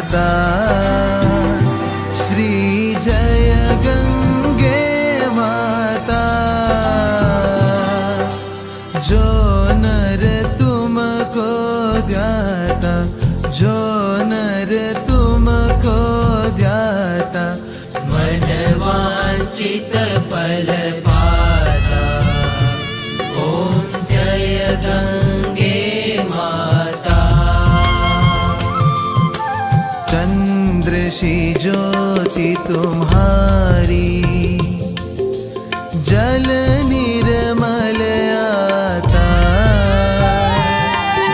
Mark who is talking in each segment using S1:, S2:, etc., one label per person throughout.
S1: माता श्री जय गंगे माता। जो नर तुमको ध्याता, जो नर तुमको ध्याता,
S2: मन वांछित फल पाता। ओम जय गंगे माता।
S1: चंद्र सी ज्योति तुम्हारी, जल निर्मल आता।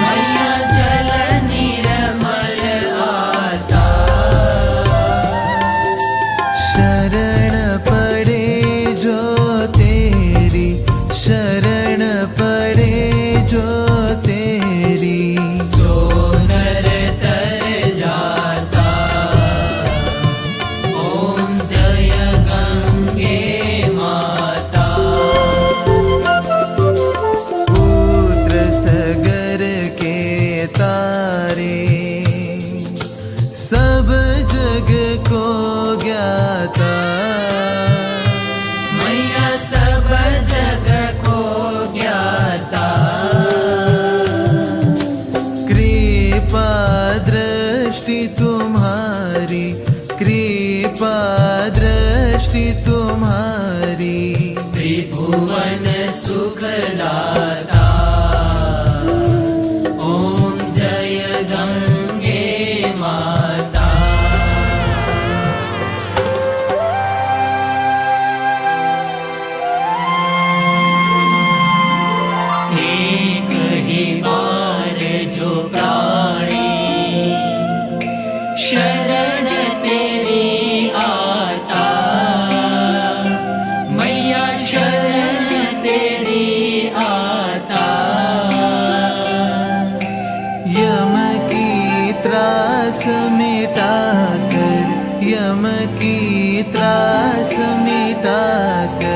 S2: मैया जल निर्मल आता।
S1: शरण पड़े जो तेरी, शरण पड़े जो तेरी,
S2: सो नर तर जाता। ओम जय गंगे माता।
S1: पुत्र सगर के तारे, सब जग को ज्ञाता।
S2: मैया सब जग को ज्ञाता।
S1: कृपा दृष्टि तुम्हारी, कृपा दृष्टि तुम्हारी,
S2: त्रिभुवन सुखदाता। ओम जय गंगे माता। एक ही बार जो प्राणी शरण तेरी आता। मैया शरण तेरी आता।
S1: यम की त्रास मिटा कर, यम की त्रास मिटा कर,